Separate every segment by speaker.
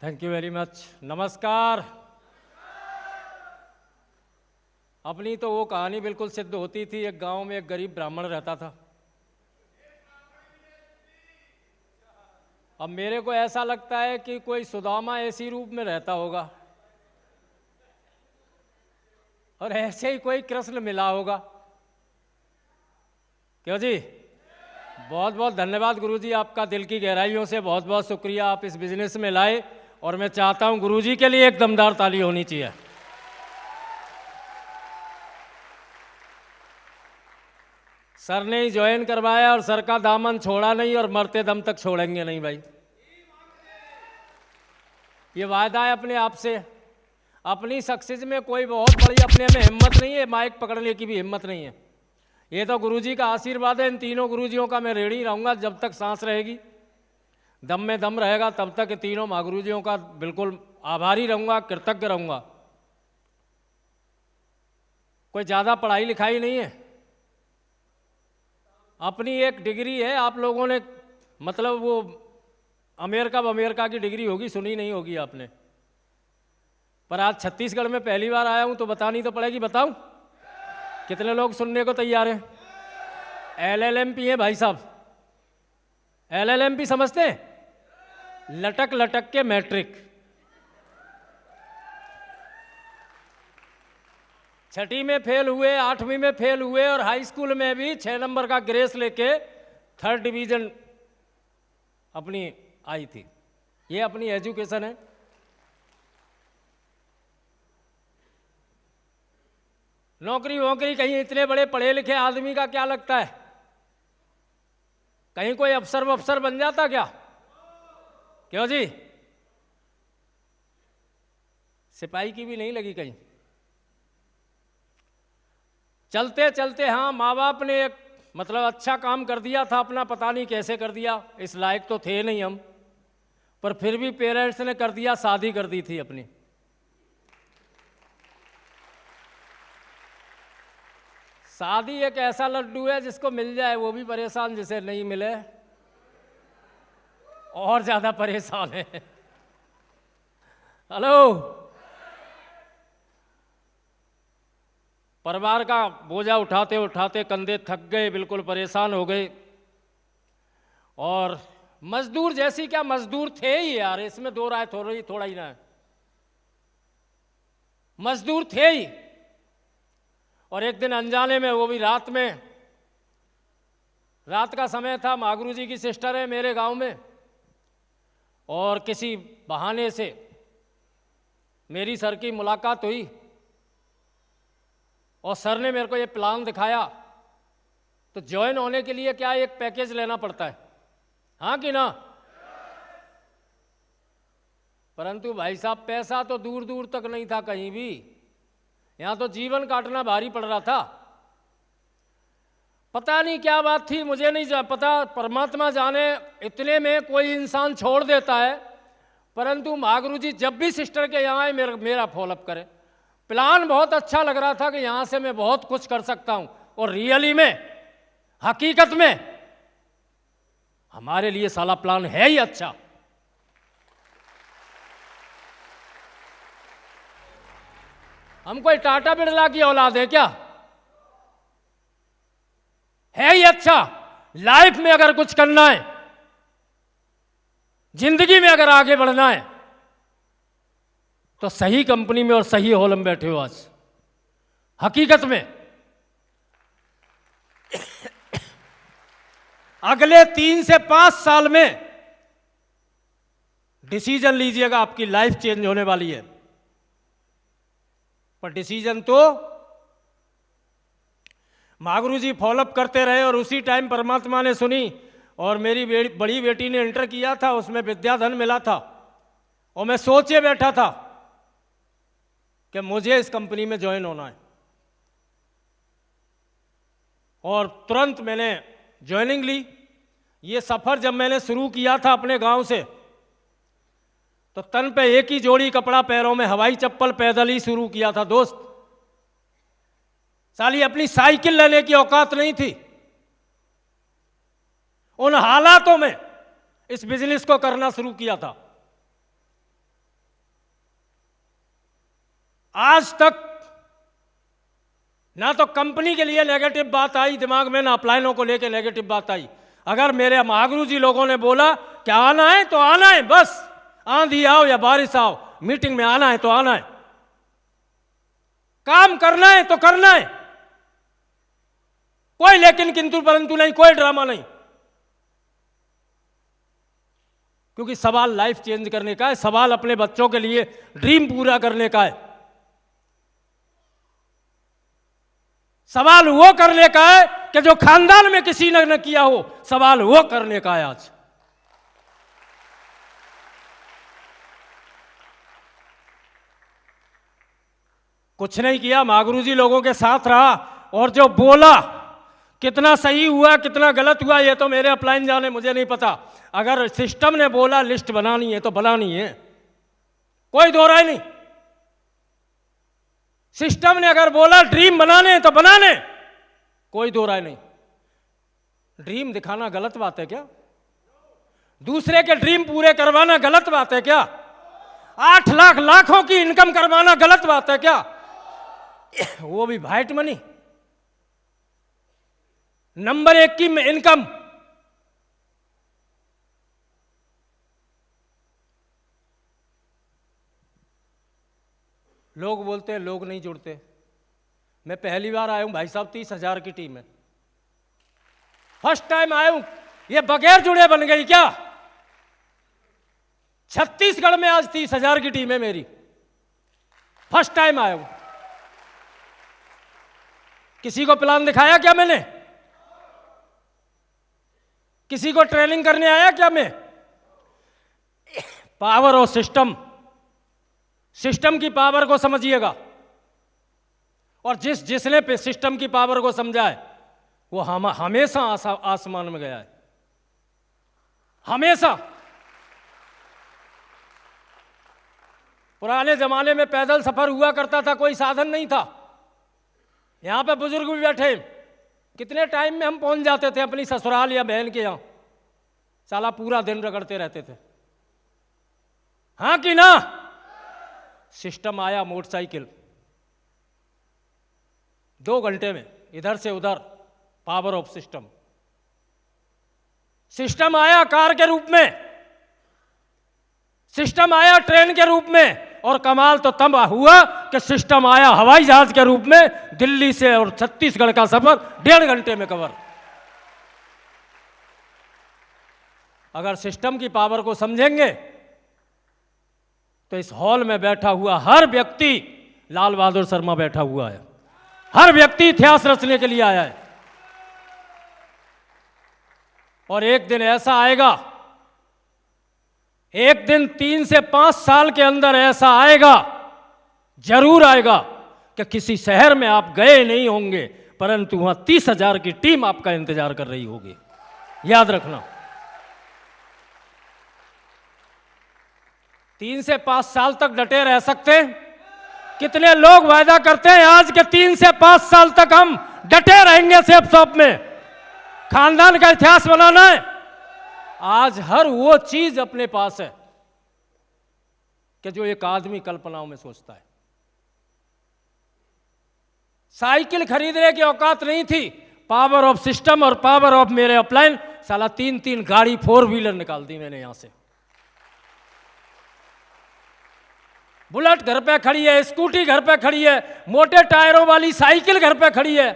Speaker 1: Thank you very much. नमस्कार। अपनी तो वो कहानी बिल्कुल सिद्ध होती थी। एक गांव में एक गरीब ब्राह्मण रहता था। अब मेरे को ऐसा लगता है कि कोई सुदामा ऐसी रूप में रहता होगा और ऐसे ही कोई कृष्ण मिला होगा। क्यों जी? बहुत बहुत धन्यवाद गुरुजी, आपका दिल की गहराइयों से बहुत बहुत शुक्रिया। आप इस बिजनेस में लाए और मैं चाहता हूं गुरुजी के लिए एक दमदार ताली होनी चाहिए। सर ने ही ज्वाइन करवाया और सर का दामन छोड़ा नहीं और मरते दम तक छोड़ेंगे नहीं भाई। ये वायदा है अपने आप से। अपनी सक्सेस में कोई बहुत बड़ी अपने में हिम्मत नहीं है, माइक पकड़ने की भी हिम्मत नहीं है। ये तो गुरुजी का आशीर्वाद है। इन तीनों गुरुजियों का मैं ऋणी रहूँगा जब तक सांस रहेगी, दम में दम रहेगा तब तक तीनों महागुरुजियों का बिल्कुल आभारी रहूँगा, कृतज्ञ रहूँगा। कोई ज़्यादा पढ़ाई लिखाई नहीं है, अपनी एक डिग्री है। आप लोगों ने मतलब वो अमेरिका की डिग्री होगी, सुनी नहीं होगी आपने। पर आज छत्तीसगढ़ में पहली बार आया हूं तो बतानी तो पड़ेगी। बताऊं कितने लोग सुनने को तैयार हैं? LLMP है भाई साहब। LLMP समझते हैं? लटक लटक के मैट्रिक। छठी में फेल हुए, 8वीं में फेल हुए और हाई स्कूल में भी 6 नंबर का ग्रेस लेके 3rd डिवीजन अपनी आई थी। ये अपनी एजुकेशन है। नौकरी वोकरी कहीं इतने बड़े पढ़े लिखे आदमी का क्या लगता है? कहीं कोई अफसर बन जाता क्या? क्यों जी? सिपाही की भी नहीं लगी कहीं। चलते चलते हाँ, माँ बाप ने एक मतलब अच्छा काम कर दिया था अपना, पता नहीं कैसे कर दिया, इस लायक तो थे नहीं हम, पर फिर भी पेरेंट्स ने कर दिया, शादी कर दी थी अपनी। शादी एक ऐसा लड्डू है जिसको मिल जाए वो भी परेशान, जिसे नहीं मिले और ज्यादा परेशान है। हेलो, परिवार का बोझा उठाते उठाते कंधे थक गए, बिल्कुल परेशान हो गए। और मजदूर जैसी क्या, मजदूर थे ही यार, इसमें दो राय थोड़ा ही ना है, मजदूर थे ही। और एक दिन अनजाने में, वो भी रात में, रात का समय था, महागुरु जी की सिस्टर है मेरे गांव में, और किसी बहाने से मेरी सर की मुलाकात हुई और सर ने मेरे को ये प्लान दिखाया। तो ज्वाइन होने के लिए क्या एक पैकेज लेना पड़ता है, हाँ कि ना? परंतु भाई साहब पैसा तो दूर दूर तक नहीं था कहीं भी। यहां तो जीवन काटना भारी पड़ रहा था। पता नहीं क्या बात थी, मुझे नहीं पता, परमात्मा जाने। इतने में कोई इंसान छोड़ देता है, परंतु महागुरु जी जब भी सिस्टर के यहाँ आए मेरा फॉलोअप करे। प्लान बहुत अच्छा लग रहा था कि यहाँ से मैं बहुत कुछ कर सकता हूँ, और रियली में, हकीकत में हमारे लिए साला प्लान है ही अच्छा। हम कोई टाटा बिरला की औलाद है क्या? है ही अच्छा। लाइफ में अगर कुछ करना है, जिंदगी में अगर आगे बढ़ना है, तो सही कंपनी में और सही हॉल में बैठे हो आज। हकीकत में अगले 3 से 5 साल में डिसीजन लीजिएगा, आपकी लाइफ चेंज होने वाली है। पर डिसीजन तो महागुरु जी फॉलोअप करते रहे, और उसी टाइम परमात्मा ने सुनी, और मेरी बड़ी बेटी ने इंटर किया था, उसमें विद्याधन मिला था, और मैं सोचे बैठा था कि मुझे इस कंपनी में ज्वाइन होना है। और तुरंत मैंने ज्वाइनिंग ली। ये सफर जब मैंने शुरू किया था अपने गांव से, तो तन पे एक ही जोड़ी कपड़ा, पैरों में हवाई चप्पल, पैदल ही शुरू किया था दोस्त। साली अपनी साइकिल लेने की औकात नहीं थी। उन हालातों में इस बिजनेस को करना शुरू किया था। आज तक ना तो कंपनी के लिए नेगेटिव बात आई दिमाग में, ना अपलाइनों को लेके नेगेटिव बात आई। अगर मेरे महागुरु जी लोगों ने बोला कि आना है तो आना है, बस आंधी आओ या बारिश आओ, मीटिंग में आना है तो आना है, काम करना है तो करना है, कोई लेकिन किंतु परंतु नहीं, कोई ड्रामा नहीं। क्योंकि सवाल लाइफ चेंज करने का है, सवाल अपने बच्चों के लिए ड्रीम पूरा करने का है, सवाल वो करने का है कि जो खानदान में किसी ने न किया हो, सवाल वो करने का है आज। कुछ नहीं किया, महागुरु जी लोगों के साथ रहा, और जो बोला कितना सही हुआ कितना गलत हुआ ये तो मेरे अपलाइन जाने, मुझे नहीं पता। अगर सिस्टम ने बोला लिस्ट बनानी है तो बनानी है, कोई दो राय नहीं। सिस्टम ने अगर बोला ड्रीम बनाने हैं तो बनाने, कोई दो राय नहीं। ड्रीम दिखाना गलत बात है क्या? दूसरे के ड्रीम पूरे करवाना गलत बात है क्या? 8 लाख लाखों की इनकम करवाना गलत बात है क्या? वो भी वाइट मनी, नंबर 1 की इनकम। लोग बोलते हैं लोग नहीं जुड़ते। मैं पहली बार आया हूं भाई साहब, 30,000 की टीम है, फर्स्ट टाइम आया हूं। ये बगैर जुड़े बन गई क्या? छत्तीसगढ़ में आज 30,000 की टीम है मेरी, फर्स्ट टाइम आया हूं। किसी को प्लान दिखाया क्या मैंने? किसी को ट्रेनिंग करने आया क्या मैं? पावर और सिस्टम, सिस्टम की पावर को समझिएगा, और जिसने पे सिस्टम की पावर को समझा है वो हमेशा आसमान में गया है, हमेशा। पुराने जमाने में पैदल सफर हुआ करता था, कोई साधन नहीं था। यहां पे बुजुर्ग भी बैठे, कितने टाइम में हम पहुंच जाते थे अपनी ससुराल या बहन के यहां, साला पूरा दिन रगड़ते रहते थे, हाँ कि ना? सिस्टम आया, मोटरसाइकिल 2 घंटे में इधर से उधर, पावर ऑफ सिस्टम। सिस्टम आया कार के रूप में, सिस्टम आया ट्रेन के रूप में, और कमाल तो तब हुआ कि सिस्टम आया हवाई जहाज के रूप में, दिल्ली से और छत्तीसगढ़ का सफर 1.5 घंटे में कवर। अगर सिस्टम की पावर को समझेंगे तो इस हॉल में बैठा हुआ हर व्यक्ति, लाल बहादुर शर्मा बैठा हुआ है, हर व्यक्ति इतिहास रचने के लिए आया है। और एक दिन ऐसा आएगा, एक दिन 3 से 5 साल के अंदर ऐसा आएगा, जरूर आएगा, कि किसी शहर में आप गए नहीं होंगे परंतु वहां 30,000 की टीम आपका इंतजार कर रही होगी, याद रखना। 3 से 5 साल तक डटे रह सकते हैं? कितने लोग वायदा करते हैं आज के 3 से 5 साल तक हम डटे रहेंगे सेफ शॉप में, खानदान का इतिहास बनाना है। आज हर वो चीज अपने पास है कि जो एक आदमी कल्पनाओं में सोचता है। साइकिल खरीदने की औकात नहीं थी, पावर ऑफ सिस्टम और पावर ऑफ मेरे अपलाइन, साला 3-3 गाड़ी 4 व्हीलर निकाल दी मैंने यहां से। बुलेट घर पे खड़ी है, स्कूटी घर पे खड़ी है, मोटे टायरों वाली साइकिल घर पे खड़ी है।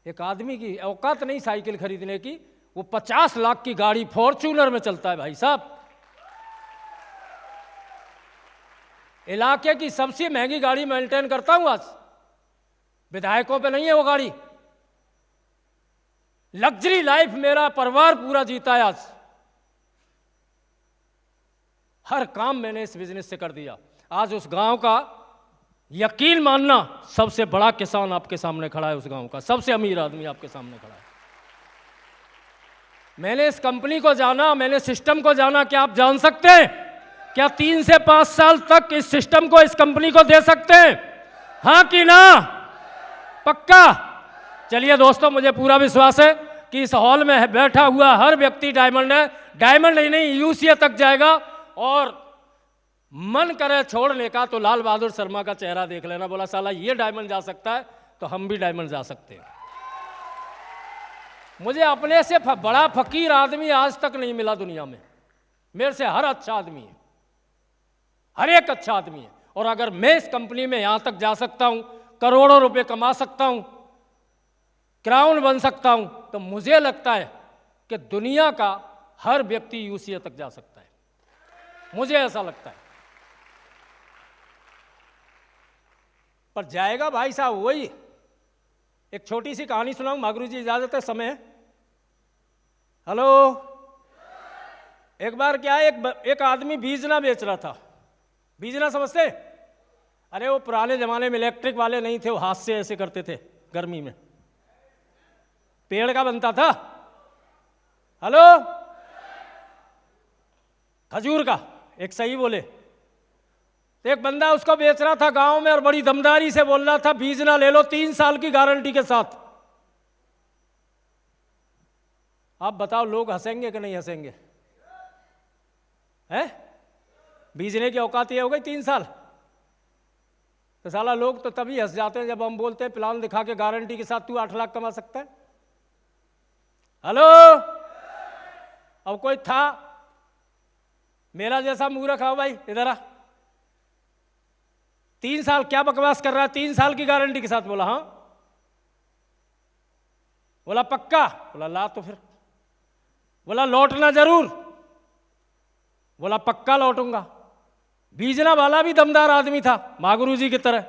Speaker 1: एक आदमी की औकात नहीं साइकिल खरीदने की, वो 50 लाख की गाड़ी फॉर्च्यूनर में चलता है भाई साहब। इलाके की सबसे महंगी गाड़ी मेंटेन करता हूं आज, विधायकों पे नहीं है वो गाड़ी। लग्जरी लाइफ मेरा परिवार पूरा जीता है आज, हर काम मैंने इस बिजनेस से कर दिया। आज उस गांव का यकीन मानना, सबसे बड़ा किसान आपके सामने खड़ा है, उस गांव का सबसे अमीर आदमी आपके सामने खड़ा है। मैंने इस कंपनी को जाना, मैंने सिस्टम को जाना, क्या आप जान सकते हैं क्या 3 से 5 साल तक इस सिस्टम को, इस कंपनी को दे सकते हैं? हाँ कि ना? पक्का? चलिए दोस्तों, मुझे पूरा विश्वास है कि इस हॉल में बैठा हुआ हर व्यक्ति डायमंड है। डायमंड ही नहीं, यूसीए तक जाएगा और मन करे छोड़ने का तो लाल बहादुर शर्मा का चेहरा देख लेना। बोला साला ये डायमंड जा सकता है तो हम भी डायमंड जा सकते हैं। मुझे अपने से बड़ा फकीर आदमी आज तक नहीं मिला दुनिया में। मेरे से हर अच्छा आदमी है, हर एक अच्छा आदमी है। और अगर मैं इस कंपनी में यहां तक जा सकता हूं, करोड़ों रुपए कमा सकता हूं, क्राउन बन सकता हूं, तो मुझे लगता है कि दुनिया का हर व्यक्ति यूसीए तक जा सकता है। मुझे ऐसा लगता है। पर जाएगा भाई साहब वही। एक छोटी सी कहानी सुनाऊं, मागरू जी इजाजत है? समय है? हेलो। एक बार क्या है, एक आदमी बीजना बेच रहा था। बीजना समझते? अरे वो पुराने जमाने में इलेक्ट्रिक वाले नहीं थे, वो हाथ से ऐसे करते थे, गर्मी में पेड़ का बनता था। हेलो। खजूर का, एक सही बोले। तो एक बंदा उसको बेच रहा था गांव में और बड़ी दमदारी से बोल रहा था बीजना ले लो 3 साल की गारंटी के साथ। आप बताओ लोग हंसेंगे कि नहीं हंसेंगे? हैं? बीजने की औकात ये हो गई 3 साल। तो साला लोग तो तभी हंस जाते हैं जब हम बोलते हैं प्लान दिखा के गारंटी के साथ तू 8 लाख कमा सकता है। हेलो। अब कोई था मेरा जैसा मुंह रखा भाई, इधर आ। 3 साल क्या बकवास कर रहा है? 3 साल की गारंटी के साथ। बोला हाँ। बोला पक्का? बोला ला तो फिर। बोला लौटना जरूर? बोला पक्का लौटूंगा। बीजना वाला भी दमदार आदमी था, मागरू जी की तरह।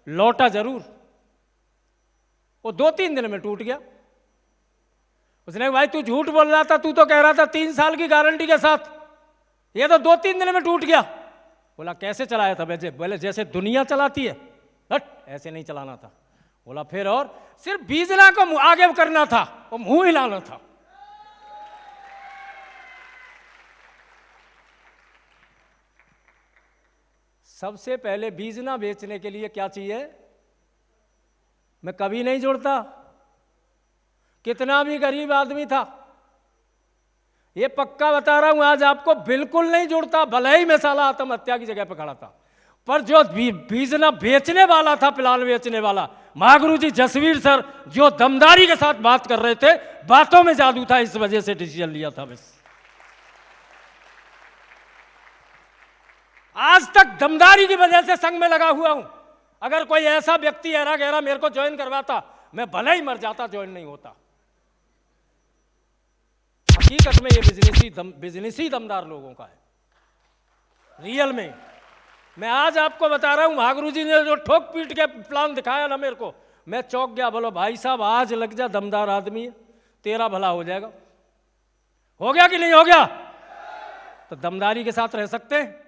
Speaker 1: लौटा जरूर। वो 2-3 दिन में टूट गया। उसने भाई तू झूठ बोल रहा था, तू तो कह रहा था 3 साल की गारंटी के साथ, ये तो 2-3 दिन में टूट गया। बोला कैसे चलाया था? वैसे बोले जैसे दुनिया चलाती है। हट, ऐसे नहीं चलाना था। बोला फिर? और सिर्फ बीजना को आगे करना था, वो मुंह हिलाना था। सबसे पहले बीजना बेचने के लिए क्या चाहिए? मैं कभी नहीं जोड़ता, कितना भी गरीब आदमी था, ये पक्का बता रहा हूं आज आपको, बिल्कुल नहीं जुड़ता। भले ही मैं साला आत्महत्या की जगह पर खड़ा था, पर जो बीजना बेचने वाला था, प्लान बेचने वाला, मागरू जी जसवीर सर, जो दमदारी के साथ बात कर रहे थे, बातों में जादू था, इस वजह से डिसीजन लिया था। बस आज तक दमदारी की वजह से संघ में लगा हुआ हूं। अगर कोई ऐसा व्यक्ति ऐरा गहरा मेरे को ज्वाइन करवाता, मैं भले ही मर जाता, ज्वाइन नहीं होता। हकीकत में ये बिजनेस ही दमदार लोगों का है, रियल में। मैं आज आपको बता रहा हूं, मागरू जी ने जो ठोक पीट के प्लान दिखाया ना मेरे को, मैं चौंक गया। बोलो भाई साहब आज लग जा, दमदार आदमी है, तेरा भला हो जाएगा। हो गया कि नहीं हो गया? तो दमदारी के साथ रह सकते हैं।